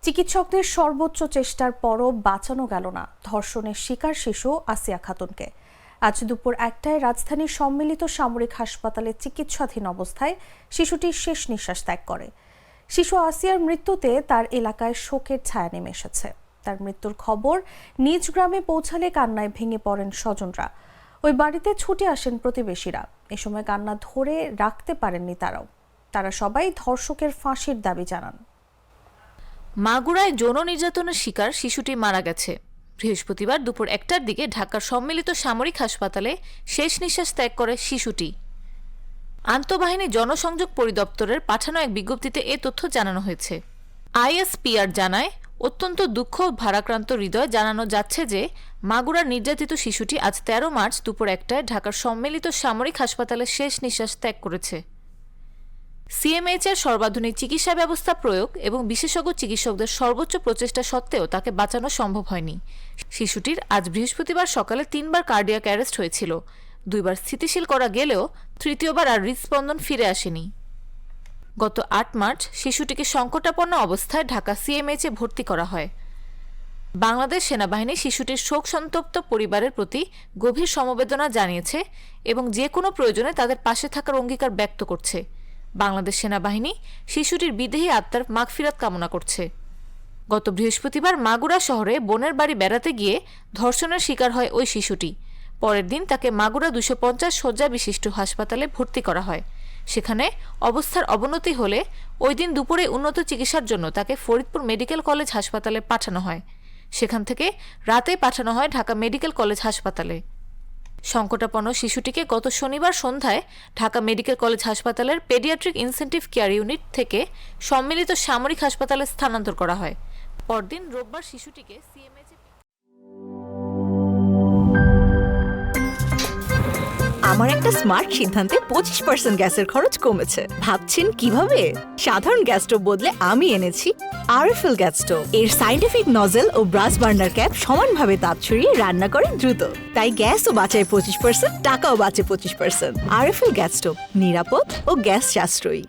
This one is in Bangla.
চিকিৎসকদের সর্বোচ্চ চেষ্টার পরও বাঁচানো গেল না ধর্ষণের শিকার শিশু আসিয়া খাতুনকে। আজ দুপুর 1টায় রাজধানীর সম্মিলিত সামরিক হাসপাতালে চিকিৎসাধীন অবস্থায় শিশুটি শেষ নিঃশ্বাস ত্যাগ করে। শিশু আসিয়ার মৃত্যুতে তার এলাকায় শোকের ছায়া নেমে এসেছে। তার মৃত্যুর খবর নিজ গ্রামে পৌঁছালে কান্নায় ভেঙে পড়েন স্বজনরা। ওই বাড়িতে ছুটে আসেন প্রতিবেশীরা। এ সময় কান্না ধরে রাখতে পারেননি তারা সবাই ধর্ষকের ফাঁসির দাবি জানান। মাগুরায় যৌন নির্যাতনের শিকার শিশুটি মারা গেছে। বৃহস্পতিবার দুপুর 1টার দিকে ঢাকার সম্মিলিত সামরিক হাসপাতালে শেষ নিঃশ্বাস ত্যাগ করে শিশুটি। আন্তঃবাহিনী জনসংযোগ পরিদপ্তরের পাঠানো এক বিজ্ঞপ্তিতে এ তথ্য জানানো হয়েছে। আইএসপিআর জানায়, অত্যন্ত দুঃখ ভারাক্রান্ত হৃদয় জানানো যাচ্ছে যে মাগুরার নির্যাতিত শিশুটি আজ 13 মার্চ দুপুর 1টায় ঢাকার সম্মিলিত সামরিক হাসপাতালে শেষ নিঃশ্বাস ত্যাগ করেছে। সিএমএইচের সর্বাধুনিক চিকিৎসা ব্যবস্থা প্রয়োগ এবং বিশেষজ্ঞ চিকিৎসকদের সর্বোচ্চ প্রচেষ্টা সত্ত্বেও তাকে বাঁচানো সম্ভব হয়নি। শিশুটির আজ বৃহস্পতিবার সকালে 3বার কার্ডিয়াক অ্যারেস্ট হয়েছিল। 2বার স্থিতিশীল করা গেলেও তৃতীয়বার আর হৃদস্পন্দন ফিরে আসেনি। গত 8 মার্চ শিশুটিকে সংকটাপন্ন অবস্থায় ঢাকা সিএমএইচে ভর্তি করা হয়। বাংলাদেশ সেনাবাহিনী শিশুটির শোক সন্তপ্ত পরিবারের প্রতি গভীর সমবেদনা জানিয়েছে এবং যে কোনো প্রয়োজনে তাদের পাশে থাকার অঙ্গীকার ব্যক্ত করছে। বাংলাদেশ সেনাবাহিনী শিশুটির বিদেহী আত্মার মাগফিরাত কামনা করছে। গত বৃহস্পতিবার মাগুরা শহরে বোনের বাড়ি বেড়াতে গিয়ে ধর্ষণের শিকার হয় ওই শিশুটি। পরের দিন তাকে মাগুরা 250 শয্যা বিশিষ্ট হাসপাতালে ভর্তি করা হয়। সেখানে অবস্থার অবনতি হলে ওই দিন দুপুরে উন্নত চিকিৎসার জন্য তাকে ফরিদপুর মেডিকেল কলেজ হাসপাতালে পাঠানো হয়। সেখান থেকে রাতে পাঠানো হয় ঢাকা মেডিকেল কলেজ হাসপাতালে। সংকটাপন্ন শিশুটিকে গত শনিবার সন্ধ্যায় ঢাকা মেডিকেল কলেজ হাসপাতালের পেডিয়াট্রিক ইনসেন্টিভ কেয়ার ইউনিট থেকে সম্মিলিত সামরিক হাসপাতালে স্থানান্তর করা হয়। পরদিন রোববার শিশুটিকে সিএমএইচে। আমার একটা স্মার্ট সিদ্ধান্তে 25% গ্যাসের খরচ কমেছে। ভাবছেন কিভাবে? সাধারণ গ্যাস স্টোভ বদলে আমি এনেছি আরএফএল গ্যাস স্টোভ। এর সাইন্টিফিক নজল ও ব্রাস বার্নার ক্যাপ সমানভাবে তাপ ছড়িয়ে রান্না করে দ্রুত। তাই গ্যাসও বাঁচায় 25%, টাকাও বাঁচে 25%। আরএফএল গ্যাস স্টোভ নিরাপদ ও গ্যাস সাশ্রয়ী।